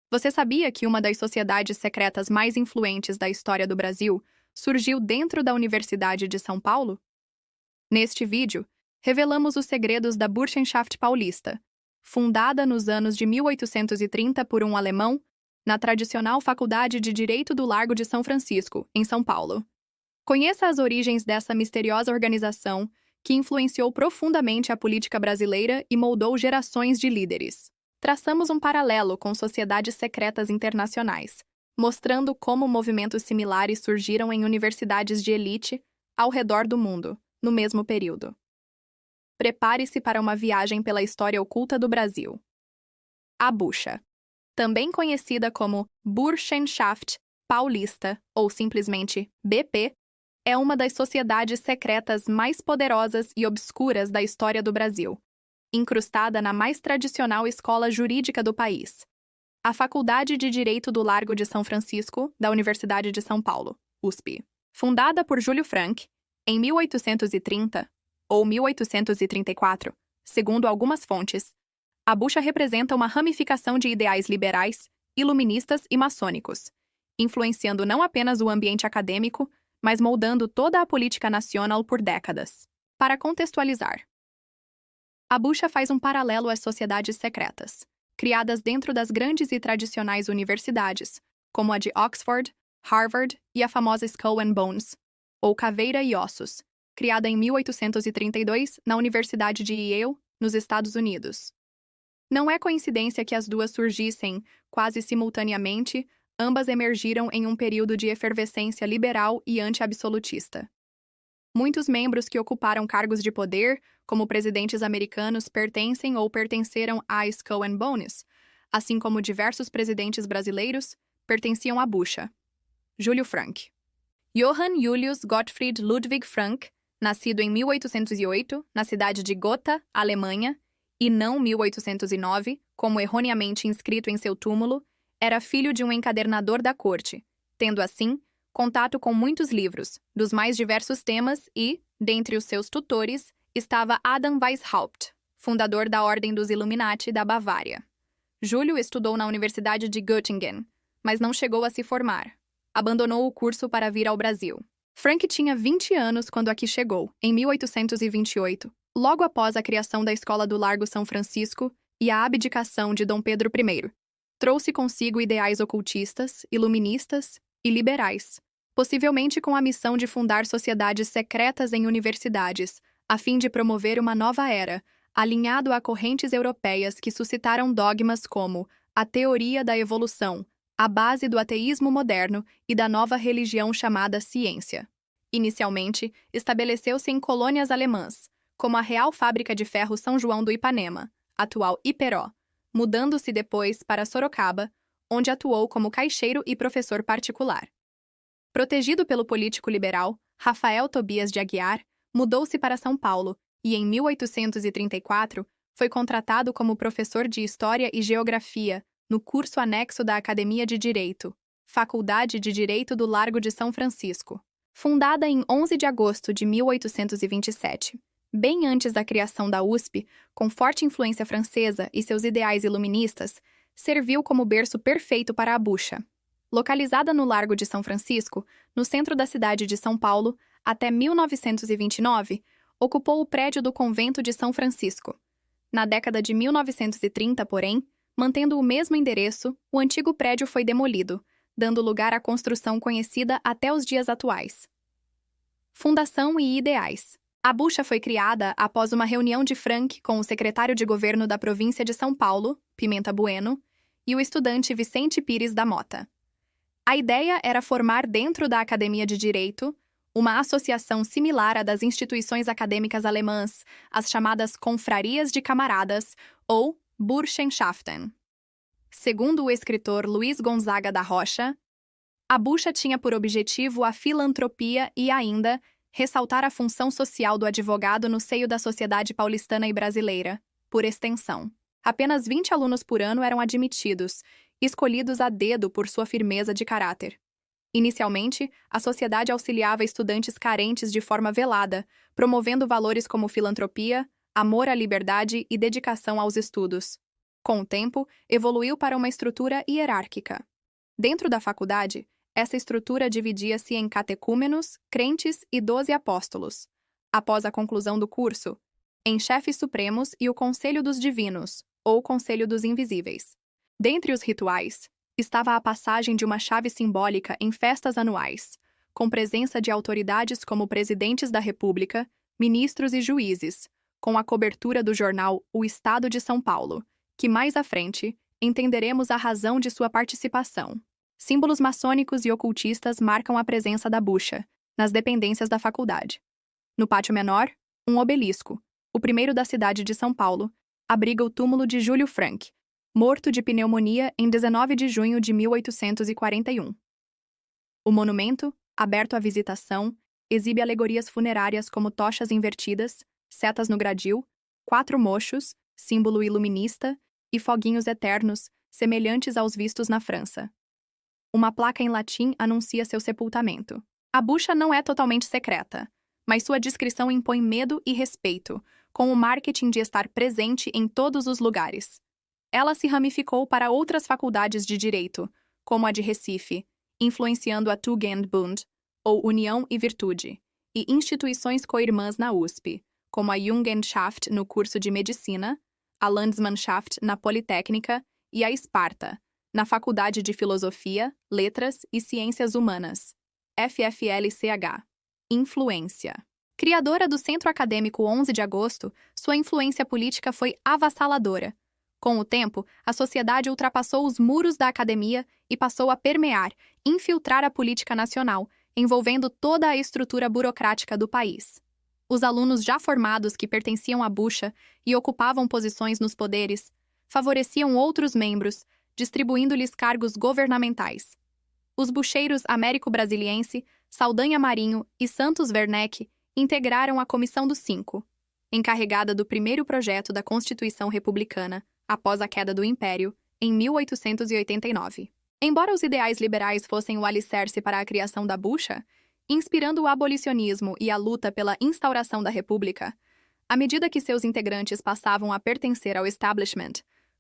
Você sabia que uma das sociedades secretas mais influentes da história do Brasil surgiu dentro da Universidade de São Paulo? Neste vídeo, revelamos os segredos da Burschenschaft Paulista, fundada nos anos de 1830 por um alemão, na tradicional Faculdade de Direito do Largo de São Francisco, em São Paulo. Conheça as origens dessa misteriosa organização que influenciou profundamente a política brasileira e moldou gerações de líderes. Traçamos um paralelo com sociedades secretas internacionais, mostrando como movimentos similares surgiram em universidades de elite ao redor do mundo, no mesmo período. Prepare-se para uma viagem pela história oculta do Brasil. A Bucha, também conhecida como Burschenschaft Paulista, ou simplesmente BP, é uma das sociedades secretas mais poderosas e obscuras da história do Brasil, incrustada na mais tradicional escola jurídica do país, a Faculdade de Direito do Largo de São Francisco, da Universidade de São Paulo, USP. Fundada por Júlio Frank, em 1830 ou 1834, segundo algumas fontes, a Bucha representa uma ramificação de ideais liberais, iluministas e maçônicos, influenciando não apenas o ambiente acadêmico, mas moldando toda a política nacional por décadas. Para contextualizar, a Bucha faz um paralelo às sociedades secretas, criadas dentro das grandes e tradicionais universidades, como a de Oxford, Harvard e a famosa Skull and Bones, ou Caveira e Ossos, criada em 1832 na Universidade de Yale, nos Estados Unidos. Não é coincidência que as duas surgissem quase simultaneamente. Ambas emergiram em um período de efervescência liberal e anti-absolutista. Muitos membros que ocuparam cargos de poder, como presidentes americanos, pertencem ou pertenceram à Skull and Bones, assim como diversos presidentes brasileiros pertenciam à Bucha. Júlio Frank. Johann Julius Gottfried Ludwig Frank, nascido em 1808, na cidade de Gotha, Alemanha, e não 1809, como erroneamente inscrito em seu túmulo, era filho de um encadernador da corte, tendo assim contato com muitos livros, dos mais diversos temas e, dentre os seus tutores, estava Adam Weishaupt, fundador da Ordem dos Illuminati da Bavária. Júlio estudou na Universidade de Göttingen, mas não chegou a se formar. Abandonou o curso para vir ao Brasil. Frank tinha 20 anos quando aqui chegou, em 1828, logo após a criação da Escola do Largo São Francisco e a abdicação de Dom Pedro I. Trouxe consigo ideais ocultistas, iluministas e liberais, possivelmente com a missão de fundar sociedades secretas em universidades, a fim de promover uma nova era, alinhado a correntes europeias que suscitaram dogmas como a teoria da evolução, a base do ateísmo moderno e da nova religião chamada ciência. Inicialmente, estabeleceu-se em colônias alemãs, como a Real Fábrica de Ferro São João do Ipanema, atual Iperó, mudando-se depois para Sorocaba, onde atuou como caixeiro e professor particular. Protegido pelo político liberal Rafael Tobias de Aguiar, mudou-se para São Paulo e, em 1834, foi contratado como professor de História e Geografia no curso anexo da Academia de Direito, Faculdade de Direito do Largo de São Francisco. Fundada em 11 de agosto de 1827, bem antes da criação da USP, com forte influência francesa e seus ideais iluministas, serviu como berço perfeito para a Bucha. Localizada no Largo de São Francisco, no centro da cidade de São Paulo, até 1929, ocupou o prédio do Convento de São Francisco. Na década de 1930, porém, mantendo o mesmo endereço, o antigo prédio foi demolido, dando lugar à construção conhecida até os dias atuais. Fundação e ideais. A Bucha foi criada após uma reunião de Frank com o secretário de governo da província de São Paulo, Pimenta Bueno, e o estudante Vicente Pires da Mota. A ideia era formar dentro da Academia de Direito uma associação similar à das instituições acadêmicas alemãs, as chamadas confrarias de camaradas, ou Burschenschaften. Segundo o escritor Luiz Gonzaga da Rocha, a Bucha tinha por objetivo a filantropia e ainda ressaltar a função social do advogado no seio da sociedade paulistana e brasileira, por extensão. Apenas 20 alunos por ano eram admitidos, escolhidos a dedo por sua firmeza de caráter. Inicialmente, a sociedade auxiliava estudantes carentes de forma velada, promovendo valores como filantropia, amor à liberdade e dedicação aos estudos. Com o tempo, evoluiu para uma estrutura hierárquica. Dentro da faculdade, essa estrutura dividia-se em catecúmenos, crentes e 12 apóstolos. Após a conclusão do curso, em chefes supremos e o Conselho dos Divinos, ou Conselho dos Invisíveis. Dentre os rituais, estava a passagem de uma chave simbólica em festas anuais, com presença de autoridades como presidentes da República, ministros e juízes, com a cobertura do jornal O Estado de São Paulo, que mais à frente entenderemos a razão de sua participação. Símbolos maçônicos e ocultistas marcam a presença da bucha nas dependências da faculdade. No pátio menor, um obelisco, o primeiro da cidade de São Paulo, abriga o túmulo de Júlio Frank, morto de pneumonia em 19 de junho de 1841. O monumento, aberto à visitação, exibe alegorias funerárias como tochas invertidas, setas no gradil, 4 mochos, símbolo iluminista, e foguinhos eternos, semelhantes aos vistos na França. Uma placa em latim anuncia seu sepultamento. A bucha não é totalmente secreta, mas sua descrição impõe medo e respeito, com o marketing de estar presente em todos os lugares. Ela se ramificou para outras faculdades de direito, como a de Recife, influenciando a Tugendbund, ou União e Virtude, e instituições co-irmãs na USP, como a Jungenschaft no curso de Medicina, a Landsmannschaft na Politécnica e a Sparta, na Faculdade de Filosofia, Letras e Ciências Humanas, FFLCH. Influência. Criadora do Centro Acadêmico 11 de Agosto, sua influência política foi avassaladora. Com o tempo, a sociedade ultrapassou os muros da academia e passou a permear, infiltrar a política nacional, envolvendo toda a estrutura burocrática do país. Os alunos já formados que pertenciam à bucha e ocupavam posições nos poderes, favoreciam outros membros, distribuindo-lhes cargos governamentais. Os bucheiros Américo Brasiliense, Saldanha Marinho e Santos Werneck integraram a Comissão dos Cinco, encarregada do primeiro projeto da Constituição Republicana, após a queda do Império, em 1889. Embora os ideais liberais fossem o alicerce para a criação da bucha, inspirando o abolicionismo e a luta pela instauração da República, à medida que seus integrantes passavam a pertencer ao establishment,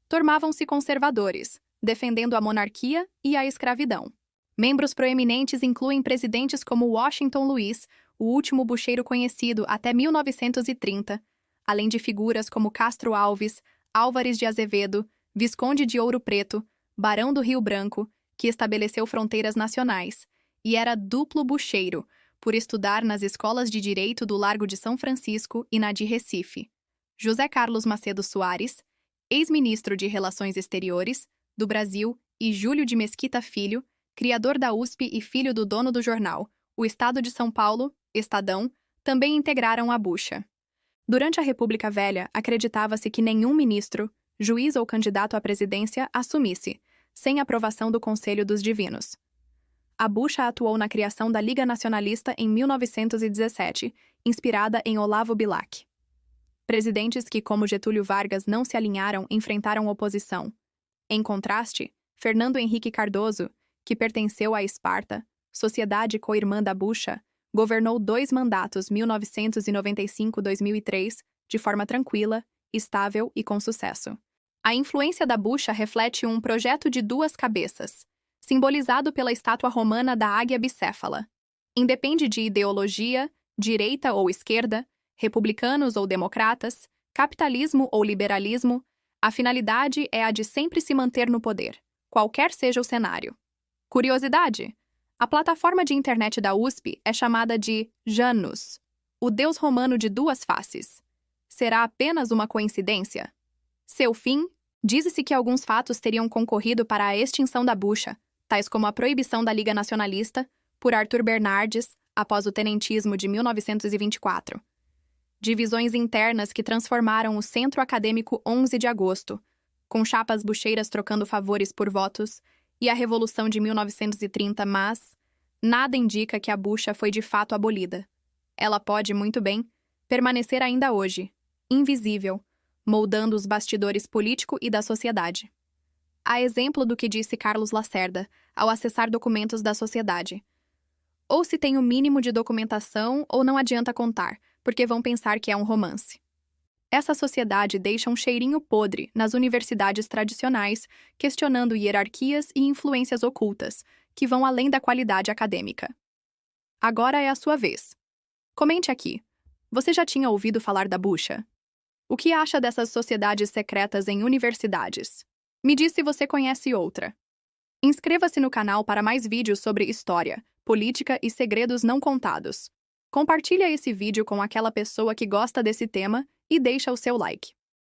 tornavam-se conservadores, defendendo a monarquia e a escravidão. Membros proeminentes incluem presidentes como Washington Luiz, o último bucheiro conhecido até 1930, além de figuras como Castro Alves, Álvares de Azevedo, Visconde de Ouro Preto, Barão do Rio Branco, que estabeleceu fronteiras nacionais, e era duplo bucheiro, por estudar nas escolas de direito do Largo de São Francisco e na de Recife. José Carlos Macedo Soares, ex-ministro de Relações Exteriores do Brasil, e Júlio de Mesquita Filho, criador da USP e filho do dono do jornal, o Estado de São Paulo, Estadão, também integraram a bucha. Durante a República Velha, acreditava-se que nenhum ministro, juiz ou candidato à presidência assumisse, sem aprovação do Conselho dos Divinos. A bucha atuou na criação da Liga Nacionalista em 1917, inspirada em Olavo Bilac. Presidentes que, como Getúlio Vargas, não se alinharam enfrentaram oposição. Em contraste, Fernando Henrique Cardoso, que pertenceu à Sparta, sociedade co-irmã da bucha, governou 2 mandatos 1995-2003 de forma tranquila, estável e com sucesso. A influência da bucha reflete um projeto de 2 cabeças, simbolizado pela estátua romana da águia bicéfala. Independe de ideologia, direita ou esquerda, republicanos ou democratas, capitalismo ou liberalismo, a finalidade é a de sempre se manter no poder, qualquer seja o cenário. Curiosidade: a plataforma de internet da USP é chamada de Janus, o deus romano de 2 faces. Será apenas uma coincidência? Seu fim? Diz-se que alguns fatos teriam concorrido para a extinção da bucha, tais como a proibição da Liga Nacionalista, por Arthur Bernardes, após o tenentismo de 1924. Divisões internas que transformaram o Centro Acadêmico 11 de Agosto, com chapas bucheiras trocando favores por votos, e a Revolução de 1930, mas nada indica que a bucha foi de fato abolida. Ela pode, muito bem, permanecer ainda hoje, invisível, moldando os bastidores político e da sociedade. A exemplo do que disse Carlos Lacerda ao acessar documentos da sociedade. Ou se tem o mínimo de documentação ou não adianta contar, porque vão pensar que é um romance. Essa sociedade deixa um cheirinho podre nas universidades tradicionais, questionando hierarquias e influências ocultas, que vão além da qualidade acadêmica. Agora é a sua vez. Comente aqui. Você já tinha ouvido falar da bucha? O que acha dessas sociedades secretas em universidades? Me diz se você conhece outra. Inscreva-se no canal para mais vídeos sobre história, política e segredos não contados. Compartilha esse vídeo com aquela pessoa que gosta desse tema e deixa o seu like.